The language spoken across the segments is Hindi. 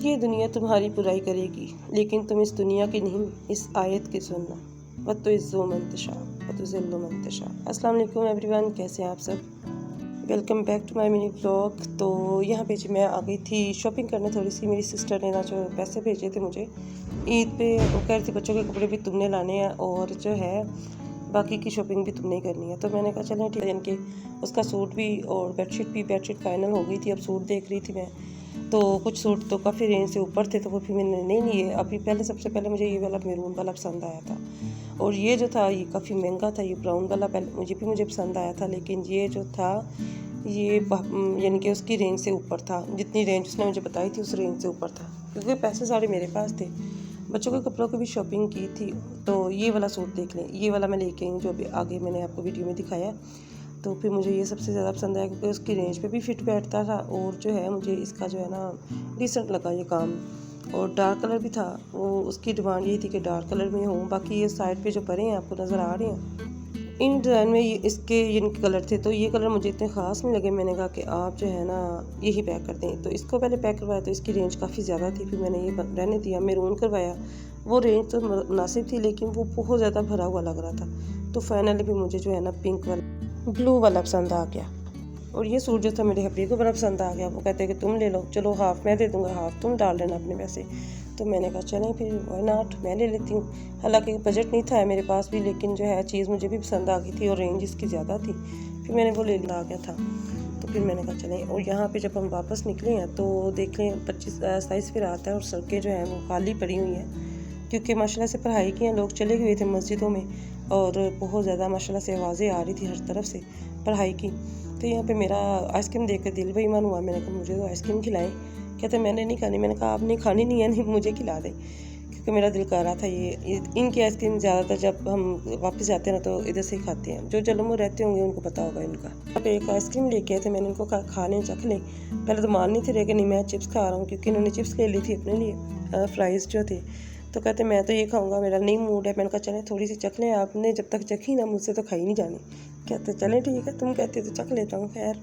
ये दुनिया तुम्हारी बुराई करेगी, लेकिन तुम इस दुनिया की नहीं, इस आयत की सुनना। वतुइज़्ज़ु मन तशा वतुज़िल्लु मन तशा। अस्सलाम वालेकुम एवरीवन, कैसे हैं आप सब। Welcome back to my mini blog. तो यहाँ पे जी मैं आ गई थी शॉपिंग करने थोड़ी सी। मेरी सिस्टर ने ना जो पैसे भेजे थे मुझे ईद पे, वो कह रही थी बच्चों के कपड़े भी तुमने लाने हैं और जो है बाकी की शॉपिंग भी तुमने करनी है। तो मैंने कहा चलें ठीक है। यानी कि उसका सूट भी और बेडशीट फाइनल हो गई थी। अब सूट देख रही थी मैं, तो कुछ सूट तो काफ़ी रेंज से ऊपर थे, तो वो फिर मैंने नहीं लिए। अभी सबसे पहले मुझे ये वाला मैरून वाला पसंद आया था, और ये जो था ये काफ़ी महंगा था। ये ब्राउन वाला पहले मुझे पसंद आया था, लेकिन ये जो था ये यानी कि उसकी रेंज से ऊपर था। जितनी रेंज उसने मुझे बताई थी उस रेंज से ऊपर था, क्योंकि पैसे सारे मेरे पास थे। बच्चों के कपड़ों की भी शॉपिंग की थी। तो ये वाला सूट देख लें, ये वाला मैं लेके आई हूँ जो अभी आगे मैंने आपको वीडियो में दिखाया। तो फिर मुझे ये सबसे ज़्यादा पसंद आया, क्योंकि उसकी रेंज पे भी फिट बैठता था, और जो है मुझे इसका जो है ना डिसेंट लगा ये काम। और डार्क कलर भी था, वो उसकी डिमांड यही थी कि डार्क कलर में हो। बाकी ये साइड पे जो परे हैं आपको नज़र आ रहे हैं, इन डिज़ाइन में ये इसके इनके कलर थे। तो ये कलर मुझे इतने ख़ास नहीं लगे। मैंने कहा कि आप जो है ना यही पैक कर दें। तो इसको पहले पैक करवाया तो इसकी रेंज काफ़ी ज़्यादा थी, फिर मैंने ये रहने दिया। मैरून करवाया, वो रेंज तो मुनासिब थी, लेकिन वो बहुत ज़्यादा भरा हुआ लग रहा था। तो फाइनली भी मुझे जो है ना पिंक वाला ब्लू वाला पसंद आ गया। और ये सूट जो था मेरे हब्बी को बड़ा पसंद आ गया। वो कहते हैं कि तुम ले लो, चलो हाफ़ मैं दे दूँगा, हाफ़ तुम डाल लेना अपने पैसे। तो मैंने कहा चलें फिर व्हाई नॉट, मैं ले लेती हूँ। हालांकि बजट नहीं था मेरे पास भी, लेकिन जो है चीज़ मुझे भी पसंद आ गई थी और रेंज इसकी ज़्यादा थी, फिर मैंने वो ले आ गया था। तो फिर मैंने कहा चलें। और यहाँ पे जब हम वापस निकले हैं तो देख लें 25-27 फिर आता है, और सड़कें जो हैं वो खाली पड़ी हुई हैं, क्योंकि माशाल्लाह से पढ़ाई की हैं, लोग चले हुए थे मस्जिदों में, और बहुत ज़्यादा माशाल्लाह से आवाज़ें आ रही थी हर तरफ से पढ़ाई की। तो यहाँ पे मेरा आइसक्रीम देख कर दिल बेईमान हुआ। मैंने कहा मुझे तो आइसक्रीम खिलाएं। कहते मैंने नहीं खानी। मैंने कहा आपने खानी नहीं है, नहीं मुझे खिला दें, क्योंकि मेरा दिल कर रहा था। ये इनकी आइसक्रीम ज़्यादातर जब हम वापस जाते हैं ना तो इधर से ही खाते हैं। जो जलम में रहते होंगे उनको पता होगा इनका। अब एक आइसक्रीम लेके आए थे, मैंने इनको खा लें, चख लें। पहले तो मान नहीं थे रहे कि नहीं मैं चिप्स खा रहा हूँ, क्योंकि इन्होंने चिप्स ले ली थी अपने लिए, फ्राइज़ जो थे। तो कहते मैं तो ये खाऊंगा, मेरा नहीं मूड है। मैंने कहा चलें थोड़ी सी चख लें, आपने जब तक चखी ना मुझसे तो खाई नहीं जानी। कहते चलें ठीक है, तुम कहते तो चख लेता हूँ। खैर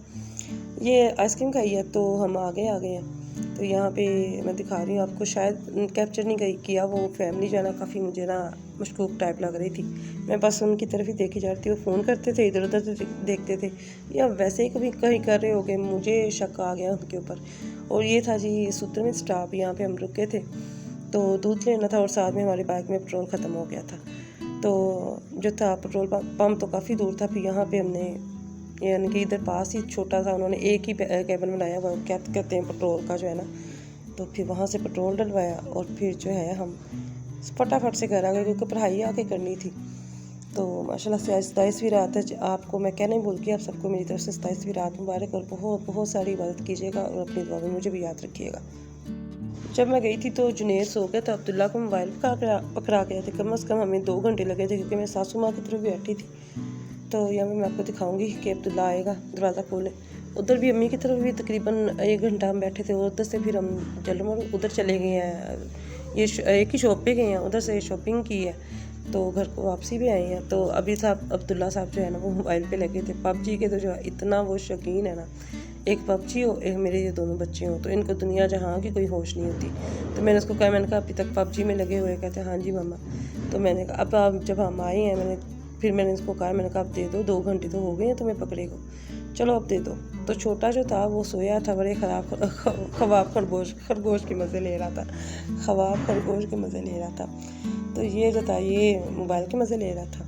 ये आइसक्रीम खाई है तो हम आ गए हैं। तो यहाँ पे मैं दिखा रही हूँ आपको, शायद कैप्चर नहीं किया। वो फैमिली जो है ना काफ़ी मुझे ना मशकूक टाइप लग रही थी। मैं बस उनकी तरफ ही देखी जा रही थी। वो फ़ोन करते थे, इधर उधर देखते थे, या वैसे ही कभी कहीं कर रहे हो गए। मुझे शक आ गया उनके ऊपर। और ये था जी सूत्र में स्टॉप, यहाँ पे हम रुके थे तो दूध लेना था, और साथ में हमारी बाइक में पेट्रोल ख़त्म हो गया था। तो जो था पेट्रोल पम्प तो काफ़ी दूर था। फिर यहाँ पे हमने यानी कि इधर पास ही छोटा सा उन्होंने एक ही केबल बनाया हुआ, क्या कहते हैं पेट्रोल का जो है ना। तो फिर वहाँ से पेट्रोल डलवाया, और फिर जो है हम फटाफट से घर आ गए, क्योंकि पढ़ाई आके करनी थी। तो माशाल्लाह से 27वीं रात है। आपको मैं कहना ही भूल गई, आप सबको मेरी तरफ से 27वीं रात मुबारक, और बहुत बहुत सारी इबादत कीजिएगा, और अपनी दुआ में मुझे भी याद रखिएगा। जब मैं गई थी तो जुनेर सो गया था, अब्दुल्ला को मोबाइल पकड़ा गए थे। कम से कम हमें 2 घंटे लगे थे, क्योंकि मैं सासू माँ की तरफ भी बैठी थी। तो यहाँ मैं आपको दिखाऊंगी कि अब्दुल्ला आएगा, दरवाज़ा खोले। उधर भी अम्मी की तरफ भी तकरीबन 1 घंटा हम बैठे थे, और उधर से फिर हम जलमोड़ उधर चले गए हैं। ये एक ही शॉप पे गए हैं, उधर से शॉपिंग की है, तो घर को वापसी भी आए हैं। तो अभी साहब अब्दुल्ला साहब जो है ना वो मोबाइल पे लगे थे। पबजी के तो जो इतना वो शौकीन है ना, एक पबजी हो, एक मेरे ये दोनों बच्चे हों, तो इनको दुनिया जहाँ की कोई होश नहीं होती। तो मैंने उसको कहा, मैंने कहा अभी तक पबजी में लगे हुए। कहते हैं हाँ जी मम्मा। तो मैंने कहा अब आप जब हम आए हैं, फिर मैंने इसको कहा, मैंने कहा अब दे दो, 2 घंटे तो हो गए हैं तुम्हें पकड़े को, चलो अब दे दो। तो छोटा जो था वो सोया था, बड़े ख़वाब खरगोश के मज़े ले रहा था। ख़वाब खरगोश के मज़े ले रहा था। तो ये जो था ये मोबाइल के मज़े ले रहा था।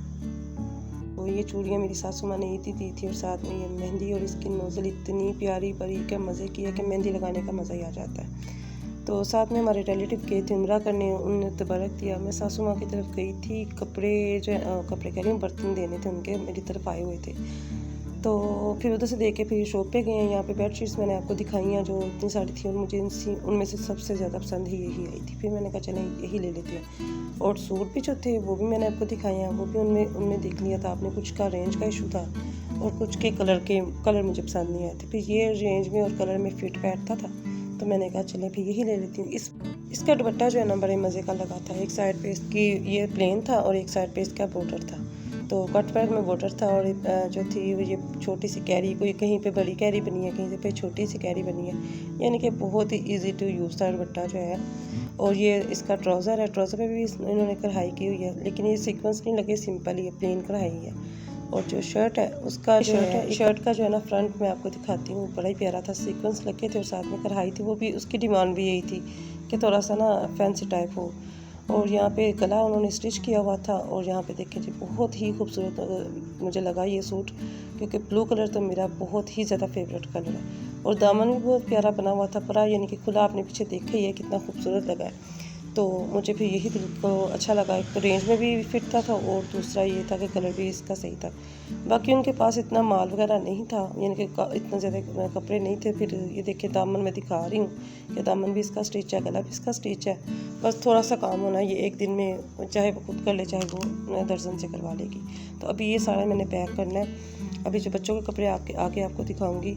तो ये चूड़ियाँ मेरी सासू माँ ने ईदी दी थी, और साथ में ये मेहंदी, और इसकी नोज़ल इतनी प्यारी परी के मज़े की है कि मेहंदी लगाने का मज़ा ही आ जाता है। तो साथ में हमारे रिलेटिव गए थे उम्रा करने, उन्होंने तबरक दिया। मैं सासू माँ की तरफ गई थी, कपड़े कह रही हूँ बर्तन देने थे उनके, मेरी तरफ आए हुए थे। तो फिर उधर से देख के फिर शॉप पे गए हैं। यहाँ पे बेडशीट्स मैंने आपको दिखाई हैं जो इतनी सारी थी, और मुझे उनमें से सबसे ज़्यादा पसंद ही यही आई थी। फिर मैंने कहा चलें यही ले लेते हैं। और सूट भी जो थे वो भी मैंने आपको दिखाए हैं, वो भी उनमें देख लिया था आपने। कुछ का रेंज का इशू था, और कुछ के कलर मुझे पसंद नहीं आए थे। फिर ये रेंज में और कलर में फिट बैठता था, तो मैंने कहा चलें फिर यही ले लेती हूँ। इसका दुपट्टा जो है ना बड़े मज़े का लगा था। एक साइड पे इसकी ये प्लेन था, और एक साइड पे इसका बॉर्डर था। तो कट बैग में बॉर्डर था और जो थी वो ये छोटी सी कैरी, कोई कहीं पे बड़ी कैरी बनी है, कहीं पे छोटी सी कैरी बनी है, यानी कि बहुत ही इजी टू यूज़ था दुपट्टा जो है। और ये इसका ट्राउज़र है, ट्राउज़र पे भी इन्होंने कढ़ाई की हुई है, लेकिन ये सीक्वेंस नहीं लगे, सिंपल ही है, प्लेन कढ़ाई है। और जो शर्ट है उसका जो है, शर्ट का जो है ना फ्रंट में आपको दिखाती हूँ, बड़ा ही प्यारा था, सीक्वेंस लगे थे और साथ में कढ़ाई थी, वो भी उसकी डिमांड भी यही थी कि थोड़ा सा ना फैंसी टाइप हो। और यहाँ पे गला उन्होंने स्टिच किया हुआ था। और यहाँ पे देखें जी बहुत ही खूबसूरत मुझे लगा ये सूट, क्योंकि ब्लू कलर तो मेरा बहुत ही ज़्यादा फेवरेट कलर है। और दामन भी बहुत प्यारा बना हुआ था, पूरा यानी कि खुला, आपने पीछे देखा ही है कितना खूबसूरत लगा है। तो मुझे भी यही दिल को अच्छा लगा, एक तो रेंज में भी फिट था और दूसरा ये था कि कलर भी इसका सही था। बाकी उनके पास इतना माल वगैरह नहीं था, यानी कि इतना ज़्यादा कपड़े नहीं थे। फिर ये देखिए दामन मैं दिखा रही हूँ कि दामन भी इसका स्टिच है, गला भी इसका स्टिच है, बस थोड़ा सा काम होना है। ये एक दिन में चाहे वो खुद कर ले चाहे वो दर्जन से करवा लेगी। तो अभी ये सारा मैंने पैक करना है। अभी जो बच्चों के कपड़े आगे आपको दिखाऊंगी।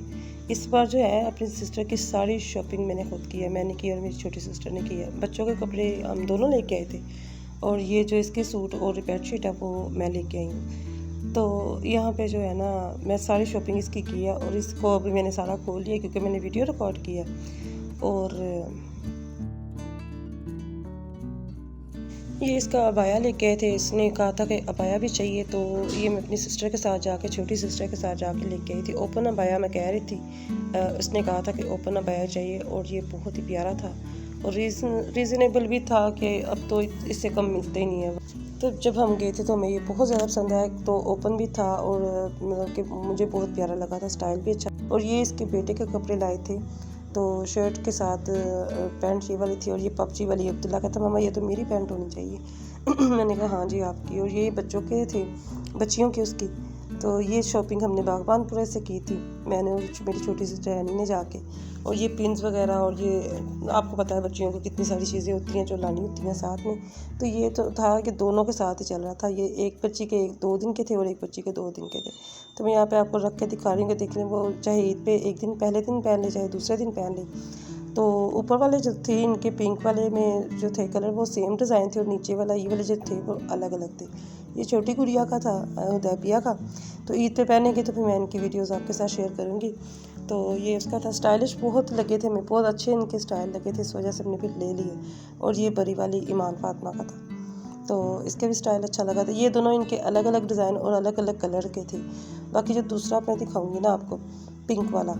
इस बार जो है अपनी सिस्टर की सारी शॉपिंग मैंने खुद की है, मैंने की और मेरी छोटी सिस्टर ने की है। बच्चों के कपड़े हम दोनों लेके आए थे और ये जो इसके सूट और बेडशीट है वो मैं लेके आई हूँ। तो यहाँ पे जो है ना मैं सारी शॉपिंग इसकी की है और इसको अभी मैंने सारा खोल लिया क्योंकि मैंने वीडियो रिकॉर्ड किया। और ये इसका अबाया लेके आए थे, इसने कहा था कि अबाया भी चाहिए, तो ये मैं अपनी सिस्टर के साथ जाके, छोटी सिस्टर के साथ जाके लेके आई थी। ओपन अबाया मैं कह रही थी, उसने कहा था कि ओपन अबाया चाहिए और ये बहुत ही प्यारा था और रीज़नेबल भी था कि अब तो इससे कम मिलते ही नहीं है। तो जब हम गए थे तो हमें ये बहुत ज़्यादा पसंद आया, तो ओपन भी था और मतलब कि मुझे बहुत प्यारा लगा था, स्टाइल भी अच्छा। और ये इसके बेटे के कपड़े लाए थे, तो शर्ट के साथ पैंट ये वाली थी और ये पपची वाली। अब्दुल्ला कहता मामा ये तो मेरी पैंट होनी चाहिए। मैंने कहा हाँ जी आपकी। और ये बच्चों के थे, बच्चियों की उसकी। तो ये शॉपिंग हमने बागबानपुरे से की थी, मैंने और मेरी छोटी सिस्टर यानी ने जाके। और ये पिन्स वगैरह और ये आपको पता है बच्चियों को कितनी सारी चीज़ें होती हैं जो लानी होती हैं साथ में। तो ये तो था कि दोनों के साथ ही चल रहा था। ये एक बच्ची के 2 दिन के थे और एक बच्ची के 2 दिन के थे। तो मैं यहाँ पे आपको रख के दिखा रही हूँ कि देख लें, वो चाहे ईद पे एक दिन पहले दिन पहन ले चाहे दूसरे दिन पहन ले। तो ऊपर वाले जो थे इनके पिंक वाले में जो थे कलर वो सेम डिज़ाइन थे और नीचे वाला ये वाले जो थे वो अलग अलग थे। ये छोटी गुड़िया का था, उदैबिया का। तो ईद पे पहनेंगे तो फिर मैं इनकी वीडियोस आपके साथ शेयर करूँगी। तो ये उसका था, स्टाइलिश बहुत लगे थे, मैं बहुत अच्छे इनके स्टाइल लगे थे, इस वजह से हमने फिर ले लिए। और ये बड़ी वाली ईमान फातिमा का था, तो इसके भी स्टाइल अच्छा लगा था। ये दोनों इनके अलग अलग डिज़ाइन और अलग अलग कलर के थे। बाकी जो दूसरा मैं दिखाऊंगी ना आपको पिंक वाला,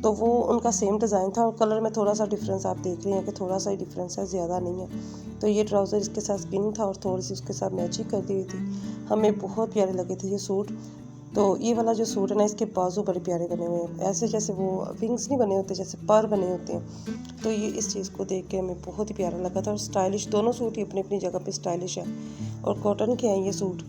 तो वो उनका सेम डिज़ाइन था और कलर में थोड़ा सा डिफरेंस आप देख रहे हैं कि थोड़ा सा ही डिफरेंस है, ज़्यादा नहीं है। तो ये ट्राउज़र इसके साथ स्किन था और थोड़ी सी उसके साथ मैचिंग कर दी हुई थी। हमें बहुत प्यारे लगे थे ये सूट। तो ये वाला जो सूट है ना, इसके बाजू बड़े प्यारे बने हुए हैं, ऐसे जैसे वो विंग्स नहीं बने होते, जैसे पर बने होते हैं। तो ये इस चीज़ को देख के हमें बहुत ही प्यारा लगा था। और स्टाइलिश, दोनों सूट ही अपनी अपनी जगह पे स्टाइलिश है और कॉटन के हैं ये सूट।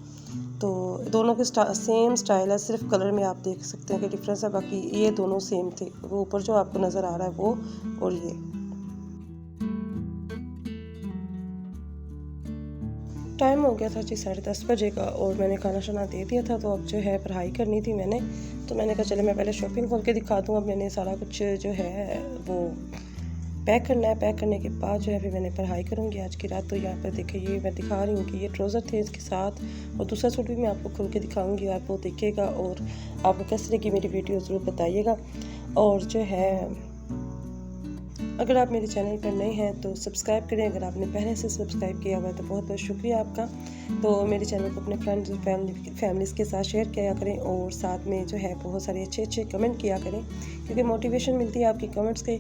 तो दोनों के सेम स्टाइल है, सिर्फ कलर में आप देख सकते हैं कि डिफरेंस है, बाकी ये दोनों सेम थे। वो ऊपर जो आपको नज़र आ रहा है वो और ये। टाइम हो गया था जी 10:30 बजे का और मैंने खाना शाना दे दिया था। तो अब जो है पढ़ाई करनी थी मैंने, तो मैंने कहा चले मैं पहले शॉपिंग खोल के दिखा दूँ। अब मैंने सारा कुछ जो है वो पैक करना है, पैक करने के बाद जो है फिर मैंने पढ़ाई करूँगी आज की रात। तो यहाँ पर देखिए ये मैं दिखा रही हूँ कि ये ट्राउज़र थे इसके साथ, और दूसरा सूट भी मैं आपको खोल के दिखाऊँगी, आप वो देखिएगा और आपको कैसे लगी मेरी वीडियो ज़रूर बताइएगा। और जो है अगर आप मेरे चैनल पर नए हैं तो सब्सक्राइब करें, अगर आपने पहले से सब्सक्राइब किया हुआ है तो बहुत बहुत शुक्रिया आपका। तो मेरे चैनल को अपने फ्रेंड्स और फैमिलीज़ के साथ शेयर किया करें और साथ में जो है बहुत सारे अच्छे अच्छे कमेंट किया करें, क्योंकि मोटिवेशन मिलती है आपकी कमेंट्स के।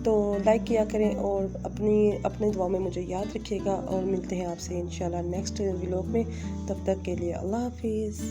तो लाइक किया करें और अपनी दुआ में मुझे याद रखिएगा और मिलते हैं आपसे इंशाल्लाह नेक्स्ट व्लॉग में। तब तक के लिए अल्लाह हाफिज़।